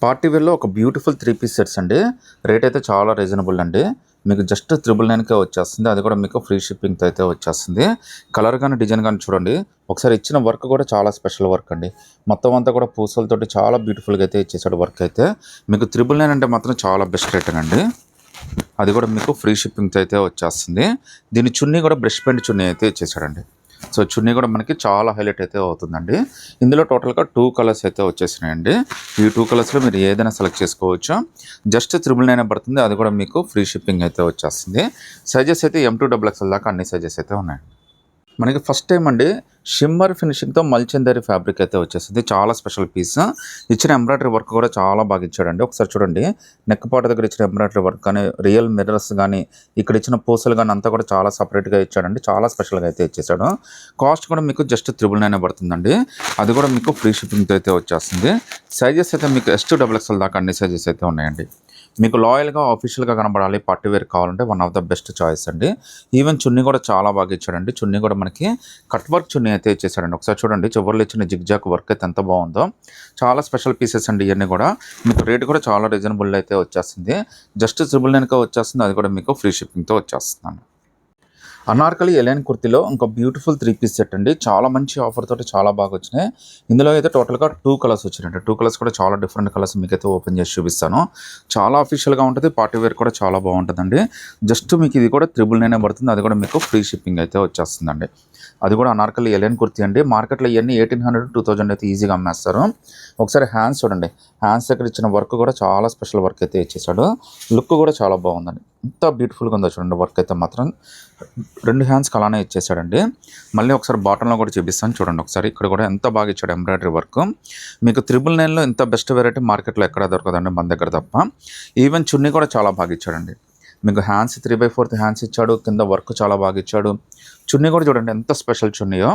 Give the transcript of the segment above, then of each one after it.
Party వేర్‌లో ఒక beautiful 3 piece sets అండి. Rate అయితే చాలా రీజనబుల్ అండి. మీకు జస్ట్ 999కే వచ్చేస్తుంది. అది కూడా మీకు ఫ్రీ షిప్పింగ్‌తో అయితే వచ్చేస్తుంది. కలర్ గాని, డిజైన్ గాని చూడండి. ఒకసారి ఇచ్చిన వర్క్ కూడా చాలా స్పెషల్ వర్క్ అండి. మొత్తం అంతా కూడా పూసలతోటి చాలా బ్యూటిఫుల్‌గా అయితే ఇచ్చేసాడు వర్క్ అయితే. మీకు 999 అంటే మాత్రం చాలా బెస్ట్ రేటేనండి. అది కూడా మీకు ఫ్రీ షిప్పింగ్‌తో అయితే వచ్చేస్తుంది. దీని చున్నీ కూడా బ్రష్ పెయింట్ చున్నీ అయితే ఇచ్చేసాడండి. సో చున్నీ కూడా మనకి చాలా హైలైట్ అయితే అవుతుందండి. ఇందులో టోటల్‌గా 2 కలర్స్ అయితే వచ్చేసినాయండి. ఈ 2 కలర్స్‌లో మీరు ఏదైనా సెలెక్ట్ చేసుకోవచ్చు. జస్ట్ 999 పడుతుంది. అది కూడా మీకు ఫ్రీ షిప్పింగ్ అయితే వచ్చేస్తుంది. సైజెస్ అయితే M2 XXL దాకా అన్ని సైజెస్ అయితే ఉన్నాయండి. మనకి ఫస్ట్ టైం అండి షిమ్మర్ ఫినిషింగ్తో మల్చందరి ఫ్యాబ్రిక్ అయితే వచ్చేసింది. చాలా స్పెషల్ పీస్. ఇచ్చిన ఎంబ్రాయిడరీ వర్క్ కూడా చాలా బాగా ఇచ్చాడండి. ఒకసారి చూడండి, నెక్ పార్ట్ దగ్గర ఇచ్చిన ఎంబ్రాయిడరీ వర్క్ కానీ, రియల్ మిర్రర్స్ కానీ, ఇక్కడ ఇచ్చిన పూసలు కానీ అంతా కూడా చాలా సపరేట్గా ఇచ్చాడండి. చాలా స్పెషల్గా అయితే ఇచ్చేసాడు. కాస్ట్ కూడా మీకు జస్ట్ 999 పడుతుందండి. అది కూడా మీకు ఫ్రీ షిప్పింగ్తో అయితే వచ్చేస్తుంది. సైజెస్ అయితే మీకు S2 XXL దాకా అన్ని సైజెస్ అయితే ఉన్నాయండి. మీకు లాయల్గా ఆఫీషియల్గా కనబడాలి, పార్టీ వేర్ కావాలంటే one of the best choice అండి. ఈవెన్ చున్నీ కూడా చాలా బాగా ఇచ్చాడండి. చున్నీ కూడా మనకి కట్ వర్క్ చున్నీ అయితే ఇచ్చేసాడండి. ఒకసారి చూడండి, చివర్లో ఇచ్చిన జిగ్జాక్ వర్క్ అయితే ఎంత బాగుందో. చాలా స్పెషల్ పీసెస్ అండి ఇవన్నీ కూడా. మీకు రేట్ కూడా చాలా రీజనబుల్ అయితే వచ్చేస్తుంది. జస్ట్ 999కే వచ్చేస్తుంది. అది కూడా మీకు ఫ్రీ షిప్పింగ్తో వచ్చేస్తుంది. అనార్కలి ఎలైన్ కుర్తీలో ఇంకో బ్యూటిఫుల్ 3 పీస్ సెట్ అండి. చాలా మంచి ఆఫర్ తోటి చాలా బాగా వచ్చినాయి. ఇందులో అయితే టోటల్గా 2 కలర్స్ వచ్చినాయండి. 2 కలర్స్ కూడా చాలా డిఫరెంట్ కలర్స్ మీకైతే ఓపెన్ చేసి చూపిస్తాను. చాలా అఫీషియల్గా ఉంటుంది. పార్టీ వేర్ కూడా చాలా బాగుంటుందండి. జస్ట్ మీకు ఇది కూడా 999 పడుతుంది. అది కూడా మీకు ఫ్రీ షిప్పింగ్ అయితే వచ్చేస్తుందండి. అది కూడా అనార్కలి ఎలైన్ కుర్తీ అండి. మార్కెట్లో ఇవన్నీ 1800 2000 అయితే ఈజీగా అమ్మేస్తారు. ఒకసారి హ్యాండ్స్ చూడండి. హ్యాండ్స్ దగ్గర ఇచ్చిన వర్క్ కూడా చాలా స్పెషల్ వర్క్ అయితే ఇచ్చేసాడు. లుక్ కూడా చాలా బాగుందండి. ఎంత బ్యూటిఫుల్గా ఉందో చూడండి. వర్క్ అయితే మాత్రం 2 హ్యాండ్స్కి అలానే ఇచ్చేసాడండి. మళ్ళీ ఒకసారి బాటంలో కూడా చూపిస్తాను చూడండి. ఒకసారి ఇక్కడ కూడా ఎంత బాగా ఇచ్చాడు ఎంబ్రాయిడరీ వర్క్. మీకు 999లో ఇంత బెస్ట్ వెరైటీ మార్కెట్లో ఎక్కడ దొరకదండి, మన దగ్గర తప్ప. ఈవెన్ చున్నీ కూడా చాలా బాగా ఇచ్చాడండి. మీకు హ్యాండ్స్ 3/4 హ్యాండ్స్ ఇచ్చాడు. కింద వర్క్ చాలా బాగా ఇచ్చాడు. చున్నీ కూడా చూడండి ఎంత స్పెషల్ చున్నీయో.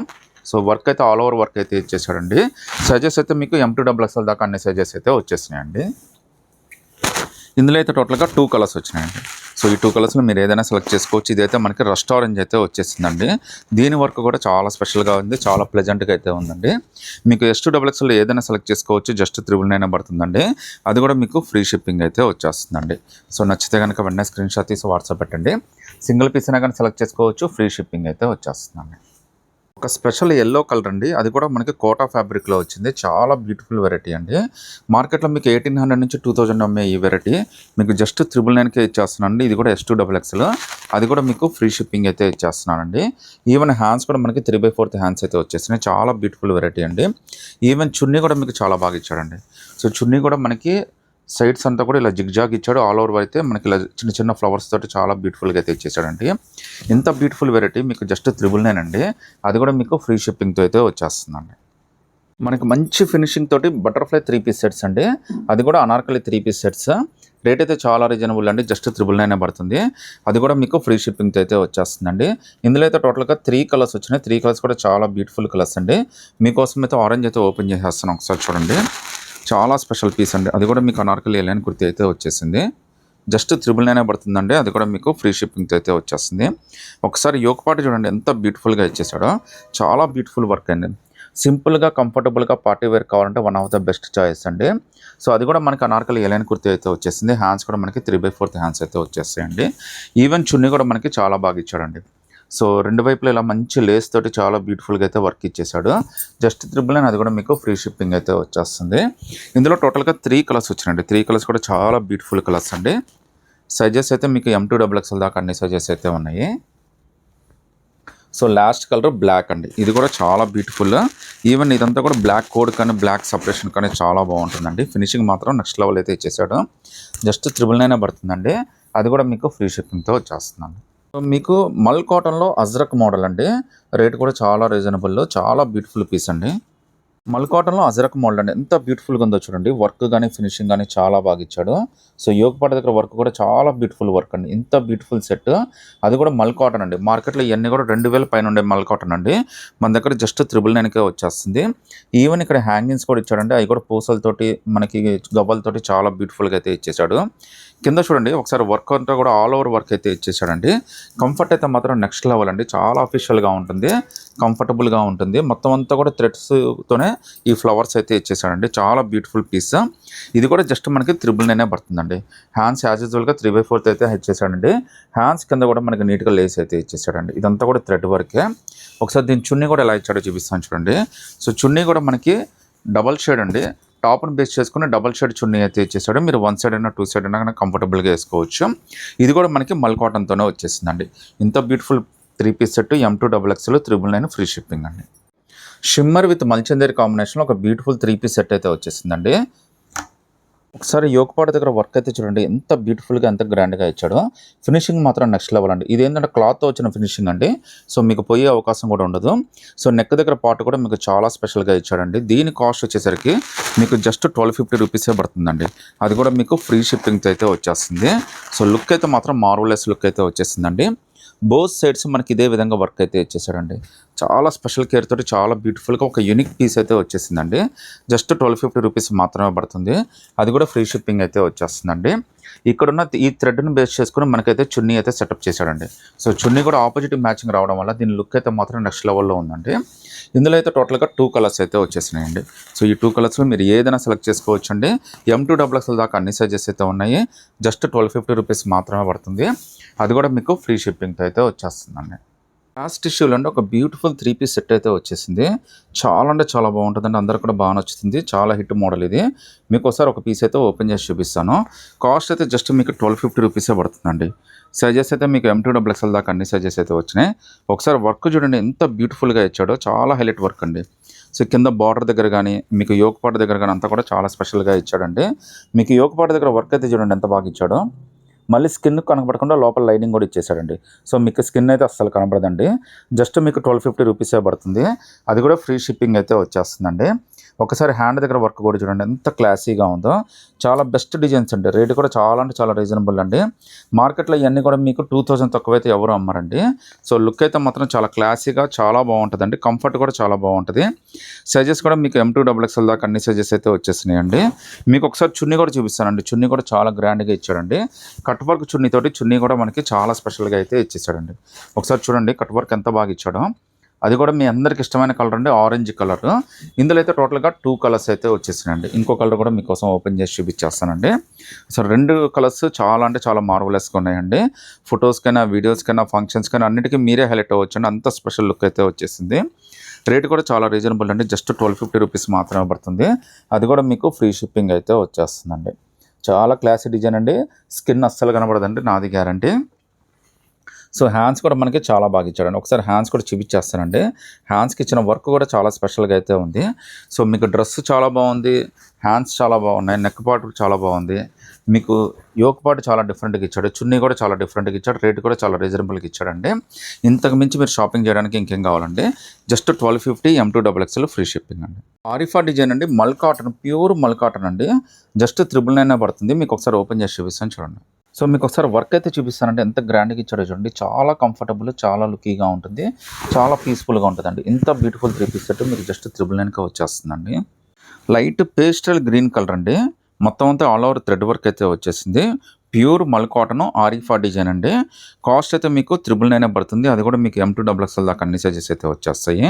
సో వర్క్ అయితే ఆల్ ఓవర్ వర్క్ అయితే ఇచ్చేసాడండి. సైజెస్ అయితే మీకు M2 XXL దాకా అన్ని సైజెస్ అయితే వచ్చేసినాయండి. ఇందులో అయితే టోటల్గా 2 కలర్స్ వచ్చినాయండి. సో ఈ 2 కలర్స్లో మీరు ఏదైనా సెలెక్ట్ చేసుకోవచ్చు. ఇదైతే మనకి రస్ట్ ఆరెంజ్ అయితే వచ్చేసిందండి. దీని వర్క్ కూడా చాలా స్పెషల్గా ఉంది. చాలా ప్లెజెంట్గా అయితే ఉందండి. మీకు S2 XXL ఏదైనా సెలెక్ట్ చేసుకోవచ్చు. జస్ట్ 999 పడుతుందండి. అది కూడా మీకు ఫ్రీ షిప్పింగ్ అయితే వచ్చేస్తుందండి. సో నచ్చితే కనుక వెంటనే స్క్రీన్ షాట్ తీసి వాట్సాప్ పెట్టండి. సింగిల్ పీస్ అయినా కానీ సెలెక్ట్ చేసుకోవచ్చు. ఫ్రీ షిప్పింగ్ అయితే వచ్చేస్తుందండి. ఒక స్పెషల్ ఎల్లో కలర్ అండి. అది కూడా మనకి కోటా ఫ్యాబ్రిక్లో వచ్చింది. చాలా బ్యూటిఫుల్ వెరైటీ అండి. మార్కెట్లో మీకు 1800 నుంచి 2000 అమ్మే ఈ వెరైటీ మీకు జస్ట్ 999కే ఇచ్చేస్తున్నానండి. ఇది కూడా S2 XXL. అది కూడా మీకు ఫ్రీ షిప్పింగ్ అయితే ఇచ్చేస్తున్నానండి. ఈవెన్ హ్యాండ్స్ కూడా మనకి 3/4 హ్యాండ్స్ అయితే వచ్చేసినాయి. చాలా బ్యూటిఫుల్ వెరైటీ అండి. ఈవెన్ చున్నీ కూడా మీకు చాలా బాగా ఇచ్చాడండి. సో చున్నీ కూడా మనకి సైడ్స్ అంతా కూడా ఇలా జిగ్జాగ్ ఇచ్చాడు. ఆల్ ఓవర్ అయితే మనకి ఇలా చిన్న చిన్న ఫ్లవర్స్ తోటి చాలా బ్యూటిఫుల్గా అయితే ఇచ్చేసాడండి. ఇంత బ్యూటిఫుల్ వెరైటీ మీకు జస్ట్ 999 అండి. అది కూడా మీకు ఫ్రీ షిప్పింగ్తో అయితే వచ్చేస్తుందండి. మనకి మంచి ఫినిషింగ్ తోటి బటర్ఫ్లై 3 పీస్ సెట్స్ అండి. అది కూడా అనార్కలి 3 పీస్ సెట్స్. రేట్ అయితే చాలా రీజనబుల్ అండి. జస్ట్ 999 పడుతుంది. అది కూడా మీకు ఫ్రీ షిప్పింగ్తో అయితే వచ్చేస్తుందండి. ఇందులో అయితే టోటల్గా 3 కలర్స్ వచ్చినాయి. 3 కలర్స్ కూడా చాలా బ్యూటిఫుల్ కలర్స్ అండి. మీకోసం అయితే ఆరెంజ్ అయితే ఓపెన్ చేసేస్తాను. ఒకసారి చూడండి, చాలా స్పెషల్ పీస్ అండి. అది కూడా మీకు అనార్కలి ఎలైన్ కుర్తీ అయితే వచ్చేసింది. జస్ట్ 999 పడుతుందండి. అది కూడా మీకు ఫ్రీ షిప్పింగ్తో అయితే వచ్చేస్తుంది. ఒకసారి యోక్ పార్ట్ చూడండి ఎంత బ్యూటిఫుల్గా ఇచ్చేసాడో. చాలా బ్యూటిఫుల్ వర్క్ అండి. సింపుల్గా కంఫర్టబుల్గా పార్టీ వేర్ కావాలంటే one of the best choice అండి. సో అది కూడా మనకి అనార్కలి ఎలైన్ కుర్తీ అయితే వచ్చేసింది. హ్యాండ్స్ కూడా మనకి 3/4 హ్యాండ్స్ అయితే వచ్చేస్తాయండి. ఈవెన్ చున్నీ కూడా మనకి చాలా బాగా ఇచ్చాడండి. సో రెండు వైపులా ఇలా మంచి లేస్ తోటి చాలా బ్యూటిఫుల్గా అయితే వర్క్ ఇచ్చేసాడు. జస్ట్ 999 అది కూడా మీకు ఫ్రీ షిప్పింగ్ అయితే వచ్చేస్తుంది. ఇందులో టోటల్గా 3 కలర్స్ వచ్చినాయండి. 3 కలర్స్ కూడా చాలా బ్యూటిఫుల్ కలర్స్ అండి. సైజెస్ అయితే మీకు M2 XXL దాకా అన్ని సైజెస్ అయితే ఉన్నాయి. సో లాస్ట్ కలర్ బ్లాక్ అండి. ఇది కూడా చాలా బ్యూటిఫుల్. ఈవెన్ ఇదంతా కూడా బ్లాక్ కోడ్ కానీ బ్లాక్ సపరేషన్ కానీ చాలా బాగుంటుందండి. ఫినిషింగ్ మాత్రం నెక్స్ట్ లెవెల్ అయితే ఇచ్చేసాడు. జస్ట్ 999 పడుతుందండి. అది కూడా మీకు ఫ్రీ షిప్పింగ్తో వచ్చేస్తున్నాను. మీకు మల్ కాటన్లో అజ్రక్ మోడల్ అండి. రేట్ కూడా చాలా రీజనబుల్. చాలా బ్యూటిఫుల్ పీస్ అండి. మల్ కాటన్లో అజరక్ మోల్డ్ అండి. ఎంత బ్యూటిఫుల్గా ఉందో చూడండి. వర్క్ కానీ ఫినిషింగ్ కానీ చాలా బాగా ఇచ్చాడు. సో యోగపాట దగ్గర వర్క్ కూడా చాలా బ్యూటిఫుల్ వర్క్ అండి. ఇంత బ్యూటిఫుల్ సెట్. అది కూడా మల్ కాటన్ అండి. మార్కెట్లో ఇవన్నీ కూడా 2000 పైన ఉండే మల్ కాటన్ అండి. మన దగ్గర జస్ట్ 999కే వచ్చేస్తుంది. ఈవెన్ ఇక్కడ హ్యాంగింగ్స్ కూడా ఇచ్చాడండి. అవి కూడా పూసలతోటి మనకి గవ్వలతోటి చాలా బ్యూటిఫుల్గా అయితే ఇచ్చేసాడు. కింద చూడండి ఒకసారి వర్క్ అంతా కూడా ఆల్ ఓవర్ వర్క్ అయితే ఇచ్చేసాడండి. కంఫర్ట్ అయితే మాత్రం నెక్స్ట్ లెవెల్ అండి. చాలా అఫీషియల్గా ఉంటుంది, కంఫర్టబుల్గా ఉంటుంది. మొత్తం అంతా కూడా థ్రెడ్స్తోనే ఈ ఫ్లవర్స్ అయితే ఇచ్చేసాడండి. చాలా బ్యూటిఫుల్ పీస్. ఇది కూడా జస్ట్ మనకి 999 పడుతుందండి. హ్యాండ్స్ యాజ్ యూజువల్గా 3/4 అయితే ఇచ్చేసాడండి. హ్యాండ్స్ కింద కూడా మనకి నీట్గా లేస్ అయితే ఇచ్చేసాడండి. ఇదంతా కూడా థ్రెడ్ వర్కే. ఒకసారి దీని చున్నీ కూడా ఎలా ఇచ్చాడో చూపిస్తాను చూడండి. సో చున్నీ కూడా మనకి డబల్ షేడ్ అండి. టాప్ని బేస్ చేసుకుని డబల్ షేడ్ చున్నీ అయితే ఇచ్చేసాడు. మీరు 1 సైడ్ అయినా 2 సైడ్ అయినా కానీ కంఫర్టబుల్గా వేసుకోవచ్చు. ఇది కూడా మనకి మల్ కాటన్తోనే వచ్చేసిందండి. ఇంత beautiful 3 piece set M2XXL 999 free shipping అండి. షిమ్మర్ విత్ మల్చందేరి కాంబినేషన్లో ఒక బ్యూటిఫుల్ 3 పీస్ సెట్ అయితే వచ్చేసిందండి. ఒకసారి యోగపాట దగ్గర వర్క్ అయితే చూడండి, ఎంత బ్యూటిఫుల్గా ఎంత గ్రాండ్గా ఇచ్చాడో. ఫినిషింగ్ మాత్రం నెక్స్ట్ లెవెల్ అండి. ఇది ఏంటంటే క్లాత్తో వచ్చిన ఫినిషింగ్ అండి. సో మీకు పోయే అవకాశం కూడా ఉండదు. సో నెక్ దగ్గర పార్ట్ కూడా మీకు చాలా స్పెషల్గా ఇచ్చాడండి. దీని కాస్ట్ వచ్చేసరికి మీకు జస్ట్ 1250 రూపీసే పడుతుందండి. అది కూడా మీకు ఫ్రీ షిప్పింగ్తో అయితే వచ్చేస్తుంది. సో లుక్ అయితే మాత్రం మార్వలెస్ లుక్ అయితే వచ్చేసిందండి. బోత్ సైడ్స్ మనకి ఇదే విధంగా వర్క్ అయితే ఇచ్చేసాడండి. చాలా స్పెషల్ కేర్ తోటి చాలా బ్యూటిఫుల్గా ఒక యూనిక్ పీస్ అయితే వచ్చేసిందండి. జస్ట్ 1250 రూపీస్ మాత్రమే పడుతుంది. అది కూడా ఫ్రీ షిప్పింగ్ అయితే వచ్చేస్తుందండి. ఇక్కడున్న ఈ థ్రెడ్ని బేస్ చేసుకుని మనకైతే చున్నీ అయితే సెటప్ చేశాడండి. సో చున్నీ కూడా ఆపోజిట్ మ్యాచింగ్ రావడం వల్ల దీని లుక్ అయితే మాత్రం నెక్స్ట్ లెవెల్లో ఉందండి. ఇందులో అయితే టోటల్గా 2 కలర్స్ అయితే వచ్చేసినాయండి. సో ఈ 2 కలర్స్లో మీరు ఏదైనా సెలెక్ట్ చేసుకోవచ్చు అండి. M2XXL దాకా అన్ని సైజెస్ అయితే ఉన్నాయి. జస్ట్ 1250 రూపీస్ మాత్రమే పడుతుంది. అది కూడా మీకు ఫ్రీ షిప్పింగ్తో అయితే వచ్చేస్తుందండి. లాస్ట్ టిష్యూలో అంటే ఒక బ్యూటిఫుల్ 3 పీస్ సెట్ అయితే వచ్చేసింది. చాలా అంటే చాలా బాగుంటుందండి. అందరూ కూడా బాగా నచ్చుతుంది. చాలా హిట్ మోడల్ ఇది. మీకు ఒకసారి ఒక పీస్ అయితే ఓపెన్ చేసి చూపిస్తాను. కాస్ట్ అయితే జస్ట్ మీకు 1250 రూపీసే పడుతుందండి. సైజెస్ అయితే మీకు M2XXL దాకా అన్ని సైజెస్ అయితే వచ్చినాయి. ఒకసారి వర్క్ చూడండి ఎంత బ్యూటిఫుల్గా ఇచ్చాడో. చాలా హైలైట్ వర్క్ అండి. సో కింద బార్డర్ దగ్గర కానీ మీకు యోగపాట దగ్గర కానీ అంతా కూడా చాలా స్పెషల్గా ఇచ్చాడండి. మీకు యోగపాట దగ్గర వర్క్ అయితే చూడండి ఎంత బాగా ఇచ్చాడో. మళ్ళీ స్కిన్ కనపడకుండా లోపల లైనింగ్ కూడా ఇచ్చేసాడండి. సో మీకు స్కిన్ అయితే అస్సలు కనపడదండి. జస్ట్ మీకు 1250 రూపీసే పడుతుంది. అది కూడా ఫ్రీ షిప్పింగ్ అయితే వచ్చేస్తుందండి. ఒకసారి హ్యాండ్ దగ్గర వర్క్ కూడా చూడండి ఎంత క్లాసీగా ఉందో. చాలా బెస్ట్ డిజైన్స్ అండి. రేట్ కూడా చాలా అంటే చాలా రీజనబుల్ అండి. మార్కెట్లో ఇవన్నీ కూడా మీకు 2000 తక్కువైతే ఎవరు అమ్మరండి. సో లుక్ అయితే మాత్రం చాలా క్లాసీగా చాలా బాగుంటుందండి. కంఫర్ట్ కూడా చాలా బాగుంటుంది. సైజెస్ కూడా మీకు M2XXL దాకా అన్ని సైజెస్ అయితే వచ్చేసినాయండి. మీకు ఒకసారి చున్నీ కూడా చూపిస్తానండి. చున్నీ కూడా చాలా గ్రాండ్గా ఇచ్చాడండి. కట్ వర్క్ చున్నీతోటి చున్నీ కూడా మనకి చాలా స్పెషల్గా అయితే ఇచ్చేసాడండి. ఒకసారి చూడండి కట్ వర్క్ ఎంత బాగా ఇచ్చాడో. అది కూడా మీ అందరికి ఇష్టమైన కలర్ అండి, ఆరెంజ్ కలర్. ఇందులో అయితే టోటల్గా 2 కలర్స్ అయితే వచ్చేసినాయండి. ఇంకో కలర్ కూడా మీకోసం ఓపెన్ చేసి చూపించేస్తానండి. సో 2 కలర్స్ చాలా అంటే చాలా మార్వలెస్గా ఉన్నాయండి. ఫొటోస్కైనా వీడియోస్కైనా ఫంక్షన్స్కైనా అన్నిటికీ మీరే హైలైట్ అవ్వచ్చండి. అంత స్పెషల్ లుక్ అయితే వచ్చేసింది. రేట్ కూడా చాలా రీజనబుల్ అండి. జస్ట్ 1250 రూపీస్ మాత్రమే పడుతుంది. అది కూడా మీకు ఫ్రీ షిప్పింగ్ అయితే వచ్చేస్తుందండి. చాలా క్లాసీ డిజైన్ అండి. స్కిన్ అస్సలు కనబడదండి, నాది గ్యారంటీ. సో హ్యాండ్స్ కూడా మనకి చాలా బాగా ఇచ్చాడండి. ఒకసారి హ్యాండ్స్ కూడా చూపించేస్తానండి. హ్యాండ్స్కి ఇచ్చిన వర్క్ కూడా చాలా స్పెషల్గా అయితే ఉంది. సో మీకు డ్రెస్ చాలా బాగుంది, హ్యాండ్స్ చాలా బాగున్నాయి, నెక్ పార్ట్ చాలా బాగుంది. మీకు యోక్ పార్ట్ చాలా డిఫరెంట్గా ఇచ్చాడు. చున్నీ కూడా చాలా డిఫరెంట్గా ఇచ్చాడు. రేట్ కూడా చాలా రీజనబుల్గా ఇచ్చాడండి. ఇంతకు మించి మీరు షాపింగ్ చేయడానికి ఇంకేం కావాలండి. జస్ట్ 1250 M2XXL ఫ్రీ షిప్పింగ్ అండి. ఆరిఫా డిజైన్ అండి, మల్ కాటన్, ప్యూర్ మల్ కాటన్ అండి. జస్ట్ 999 పడుతుంది. మీకు ఒకసారి ఓపెన్ చేసి చూపిస్తాను చూడండి. సో మీకు ఒకసారి వర్క్ అయితే చూపిస్తానంటే ఎంత గ్రాండ్గా ఇచ్చాడో చూడండి. చాలా కంఫర్టబుల్, చాలా లుకీగా ఉంటుంది, చాలా పీస్ఫుల్గా ఉంటుందండి. ఇంత బ్యూటిఫుల్ 3 పీస్ సెట్ మీకు జస్ట్ 999కే వచ్చేస్తుందండి. లైట్ పేస్టల్ గ్రీన్ కలర్ అండి. మొత్తం అంతా ఆల్ ఓవర్ థ్రెడ్ వర్క్ అయితే వచ్చేసింది. ప్యూర్ మల్ కాటన్ ఆరిఫా డిజైన్ అండి. కాస్ట్ అయితే మీకు 999 పడుతుంది. అది కూడా మీకు M2XXL దాకా అన్ని సైజెస్ అయితే వచ్చేస్తాయి.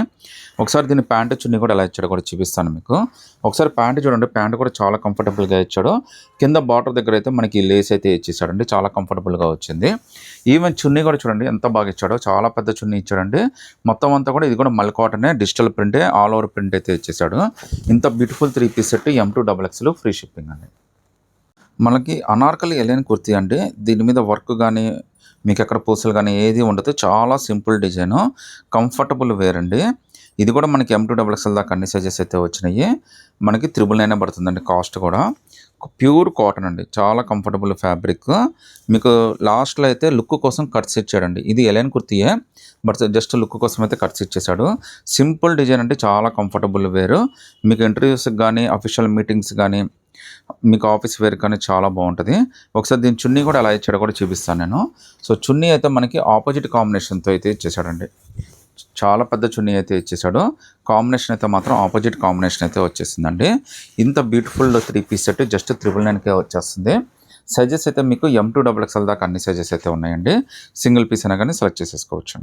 ఒకసారి దీని ప్యాంటు చున్నీ కూడా ఎలా ఇచ్చాడో కూడా చూపిస్తాను మీకు. ఒకసారి ప్యాంటు చూడండి. ప్యాంటు కూడా చాలా కంఫర్టబుల్గా ఇచ్చాడు. కింద బార్డర్ దగ్గర అయితే మనకి లేస్ అయితే ఇచ్చేసాడండి. చాలా కంఫర్టబుల్గా వచ్చింది. ఈవెన్ చున్నీ కూడా చూడండి ఎంత బాగా ఇచ్చాడో. చాలా పెద్ద చున్నీ ఇచ్చాడండి. మొత్తం అంతా కూడా ఇది కూడా మల్ కాటనే, డిజిటల్ ప్రింటే, ఆల్ ఓవర్ ప్రింట్ అయితే ఇచ్చేసాడు. ఇంత beautiful 3 piece set M2XXL free shipping అండి. మనకి అనార్కలి ఎలైన్ కుర్తీ అండి. దీని మీద వర్క్ కానీ మీకు ఎక్కడ పూసలు కానీ ఏది ఉండదు. చాలా సింపుల్ డిజైను, కంఫర్టబుల్ వేర్ అండి. ఇది కూడా మనకి M2XXL దాకా అన్ని సైజెస్ అయితే వచ్చినాయి. మనకి 999 పడుతుందండి. కాస్ట్ కూడా ప్యూర్ కాటన్ అండి. చాలా కంఫర్టబుల్ ఫ్యాబ్రిక్. మీకు లాస్ట్లో అయితే లుక్ కోసం కట్స్ ఇచ్చాడండి. ఇది ఎలైన్ కుర్తీయే, బట్ జస్ట్ లుక్ కోసం అయితే కట్స్ ఇచ్చేసాడు. సింపుల్ డిజైన్ అంటే చాలా కంఫర్టబుల్ వేరు. మీకు ఇంటర్వ్యూస్కి కానీ అఫీషియల్ మీటింగ్స్ కానీ మీకు ఆఫీస్ వేర్ కానీ చాలా బాగుంటుంది. ఒకసారి దీని చున్నీ కూడా ఎలా ఇచ్చాడో కూడా చూపిస్తాను నేను. సో చున్నీ అయితే మనకి ఆపోజిట్ కాంబినేషన్తో అయితే ఇచ్చేసాడండి. చాలా పెద్ద చున్నీ అయితే ఇచ్చేసాడు. కాంబినేషన్ అయితే మాత్రం ఆపోజిట్ కాంబినేషన్ అయితే వచ్చేసిందండి. ఇంత బ్యూటిఫుల్ 3 పీస్ సెట్ జస్ట్ 999కే వచ్చేస్తుంది. సైజెస్ అయితే మీకు M2XXL దాకా అన్ని సైజెస్ అయితే ఉన్నాయండి. సింగిల్ పీస్ అయినా కానీ సెలెక్ట్ చేసేసుకోవచ్చు.